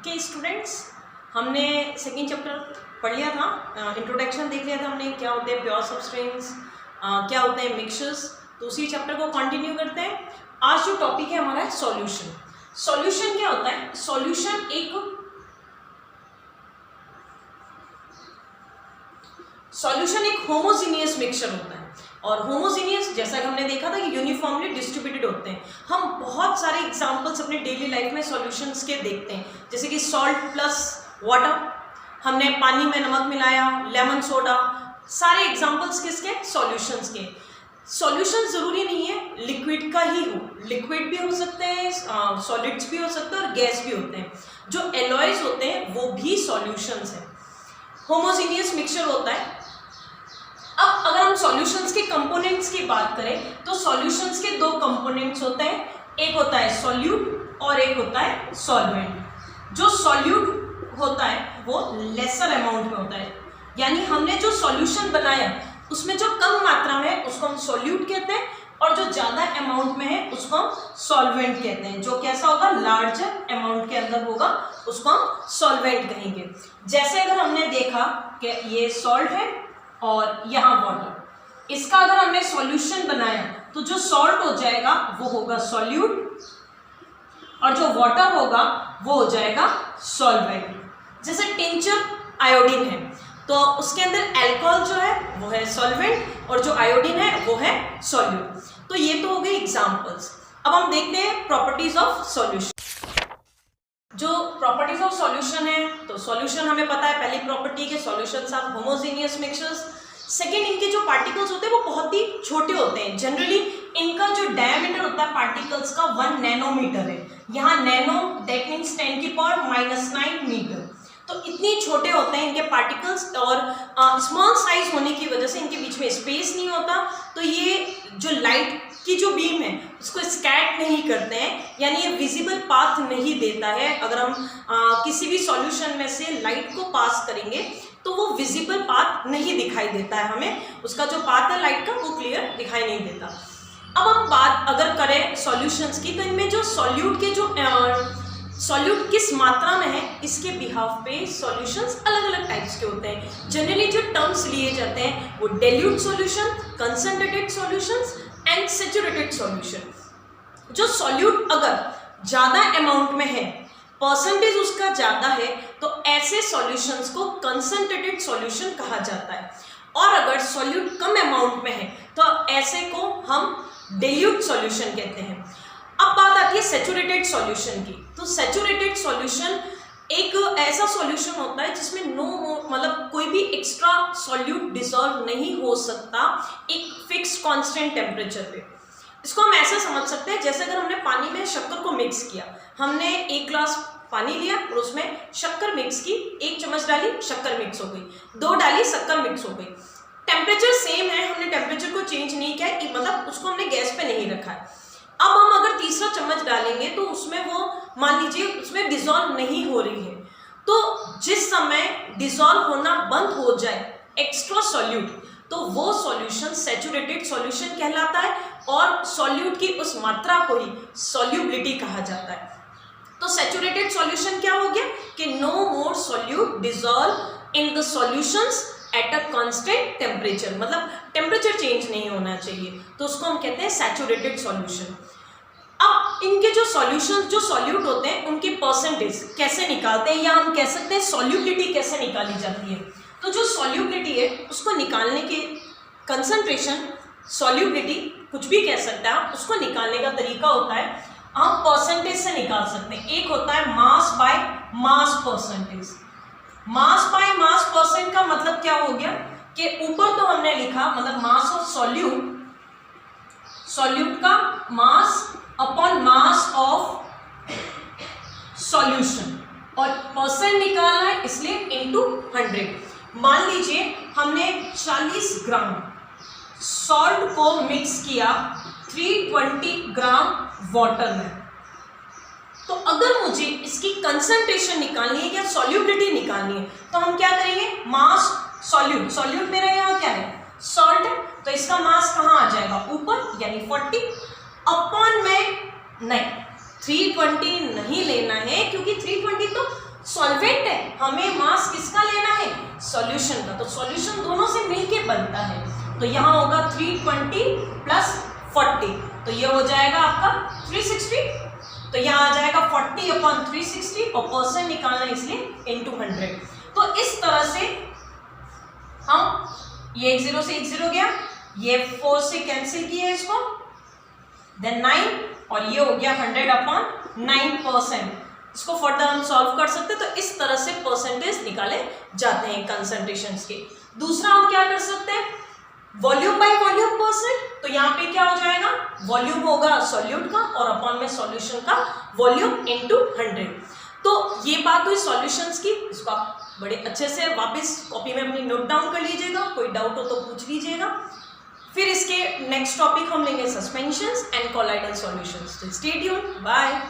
के स्टूडेंट्स, हमने second chapter पढ़ लिया था, इंट्रोडक्शन देख लिया था हमने, क्या होते हैं प्योर सब्सटेंस, क्या होते हैं मिक्सचर्स। तो उसी चैप्टर को कंटिन्यू करते हैं। आज जो टॉपिक है हमारा सॉल्यूशन। सॉल्यूशन क्या होता है? सॉल्यूशन एक होमोजीनियस मिक्सचर होता है। और होमोजीनियस जैसा कि हमने देखा था कि यूनिफॉर्मली डिस्ट्रीब्यूटेड होते हैं। हम बहुत सारे एग्जांपल्स अपने डेली लाइफ में सॉल्यूशंस के देखते हैं, जैसे कि सॉल्ट प्लस वाटर, हमने पानी में नमक मिलाया, लेमन सोडा, सारे एग्जांपल्स किसके? सॉल्यूशंस के। सॉल्यूशन जरूरी नहीं है लिक्विड का ही हो, लिक्विड भी हो सकते हैं, सॉलिड्स भी हो सकते हैं और गैस भी होते हैं। जो एलॉयज होते हैं वो भी सॉल्यूशंस हैं। होमोजीनियस मिक्सचर होता है। अब अगर हम सॉल्यूशंस के कंपोनेंट्स की बात करें तो सॉल्यूशंस के दो कंपोनेंट्स होते हैं, एक होता है सॉल्यूट और एक होता है सॉल्वेंट। जो सॉल्यूट होता है वो लेसर अमाउंट में होता है, यानी हमने जो सॉल्यूशन बनाया उसमें जो कम मात्रा में है उसको हम सॉल्यूट कहते हैं, और जो ज़्यादा अमाउंट में है उसको हम सॉल्वेंट कहते हैं। जो कैसा होगा? लार्जर अमाउंट के अंदर होगा उसको हम सॉल्वेंट कहेंगे। जैसे अगर हमने देखा कि ये सॉल्ट है और यहाँ वाटर, इसका अगर हमने सॉल्यूशन बनाया तो जो सॉल्ट हो जाएगा वो होगा सॉल्यूट और जो वाटर होगा वो हो जाएगा सॉल्वेंट। जैसे टिंचर आयोडीन है तो उसके अंदर अल्कोहल जो है वो है सॉल्वेंट और जो आयोडीन है वो है सॉल्यूट। तो ये तो हो गए एग्जांपल्स। अब हम देखते हैं प्रॉपर्टीज ऑफ सॉल्यूशन। जो प्रॉपर्टीज ऑफ सॉल्यूशन है तो सॉल्यूशन हमें पता है, पहली प्रॉपर्टी के solutions are homogeneous mixtures. Second, इनके जो पार्टिकल्स होते हैं वो बहुत ही छोटे होते हैं। जनरली इनका जो डायमीटर होता है पार्टिकल्स का 1 नैनोमीटर है। यहाँ नैनो दैट मीन्स 10⁻⁹ मीटर। तो इतनी छोटे होते हैं इनके पार्टिकल्स, और स्मॉल साइज होने की वजह से इनके बीच में स्पेस नहीं होता, तो ये जो लाइट की जो बीम है उसको स्कैट नहीं करते हैं, यानी ये विजिबल पाथ नहीं देता है। अगर हम किसी भी सॉल्यूशन में से लाइट को पास करेंगे तो वो विजिबल पाथ नहीं दिखाई देता है हमें, उसका जो पाथ है लाइट का वो क्लियर दिखाई नहीं देता। अब हम बात अगर करें सॉल्यूशंस की, तो इनमें जो सॉल्यूट के जो सॉल्यूट किस मात्रा में है इसके बिहाफ पे सॉल्यूशंस अलग अलग टाइप्स के होते हैं। जनरली जो टर्म्स लिए जाते हैं वो dilute solution, concentrated solutions and saturated solution. जो सॉल्यूट अगर ज़्यादा अमाउंट में है, परसेंटेज उसका ज़्यादा है, तो ऐसे सॉल्यूशंस को कंसंट्रेटेड सॉल्यूशन कहा जाता है। और अगर सॉल्यूट कम अमाउंट में है तो ऐसे को हम डाइल्यूट सॉल्यूशन कहते हैं। अब बात आती है सैचुरेटेड सॉल्यूशन की। तो सैचुरेटेड सॉल्यूशन एक ऐसा सॉल्यूशन होता है जिसमें मतलब कोई भी एक्स्ट्रा सॉल्यूट डिसॉल्व नहीं हो सकता एक फिक्स कांस्टेंट टेम्परेचर पे। इसको हम ऐसा समझ सकते हैं जैसे अगर हमने पानी में शक्कर को मिक्स किया, हमने 1 ग्लास पानी लिया और उसमें शक्कर मिक्स की, 1 चम्मच डाली शक्कर मिक्स हो गई, 2 डाली शक्कर मिक्स हो गई। टेम्परेचर सेम है, हमने टेम्परेचर को चेंज नहीं किया, मतलब उसको हमने गैस पे नहीं रखा है। अब हम अगर तीसरा चम्मच डालेंगे तो उसमें वो मान लीजिए उसमें डिसॉल्व नहीं हो रही है, तो जिस समय डिसॉल्व होना बंद हो जाए एक्स्ट्रा सॉल्यूट, तो वो सॉल्यूशन सैचुरेटेड सॉल्यूशन कहलाता है, और सॉल्यूट की उस मात्रा को ही सॉल्युबिलिटी कहा जाता है। तो सैचुरेटेड सॉल्यूशन क्या हो गया कि no more solute dissolve in the solutions at a constant temperature, मतलब टेम्परेचर चेंज नहीं होना चाहिए, तो उसको हम कहते हैं सैचुरेटेड सॉल्यूशन। अब इनके जो सॉल्यूशंस जो सॉल्यूट होते हैं उनकी परसेंटेज कैसे निकालते हैं, या हम कह सकते हैं सॉल्युबिलिटी कैसे निकाली जाती है। तो जो सॉल्युबिलिटी है उसको निकालने के कंसंट्रेशन, सॉल्युबिलिटी कुछ भी कह सकते हैं, उसको निकालने का तरीका होता है हम परसेंटेज से निकाल सकते हैं। एक होता है mass by mass percentage. Mass by mass percent का मतलब क्या हो गया कि ऊपर तो हमने लिखा मतलब मास ऑफ सॉल्यूट, सॉल्यूट का mass upon mass of solution, और परसेंट निकालना है इसलिए इनटू 100। मान लीजिए हमने 40 ग्राम सॉल्ट को मिक्स किया 320 ग्राम वाटर में, तो अगर मुझे इसकी कंसंट्रेशन निकालनी है या सॉल्युबिलिटी निकालनी है तो हम क्या करेंगे, मास सॉल्यूट, सॉल्यूट मेरा यहाँ क्या है सॉल्ट है, तो इसका मास कहाँ आ जाएगा ऊपर, यानी 40 अपॉन में नहीं 320 नहीं लेना है, क्योंकि 320 तो सॉल्वेंट है, हमें मास किसका लेना है, सॉल्यूशन का, तो सॉल्यूशन दोनों से मिलके बनता है। तो यहाँ होगा 320 प्लस 40, तो ये हो जाएगा आपका 360, तो यहाँ आ जाएगा 40/360 और परसेंट निकालना इसलिए इंटू 100। तो इस तरह से हम ये 1 0 से 1 0 गया, ये 4 से कैंसिल किया इसको, देन 9 और ये हो गया 100/9%। इसको फर्दर हम सॉल्व कर सकते हैं, तो इस तरह से परसेंटेज निकाले जाते हैं कंसंट्रेशंस के। दूसरा हम क्या कर सकते हैं, वॉल्यूम बाय वॉल्यूम परसेंट, तो यहाँ पे क्या हो जाएगा, वॉल्यूम होगा सॉल्यूट का और अपॉन में सॉल्यूशन का वॉल्यूम इनटू 100। तो ये बात हुई सॉल्यूशंस की, इसको आप बड़े अच्छे से वापस कॉपी में अपनी नोट डाउन कर लीजिएगा, कोई डाउट हो तो पूछ लीजिएगा। फिर इसके नेक्स्ट टॉपिक हम लेंगे suspensions and colloidal solutions. Stay tuned, bye.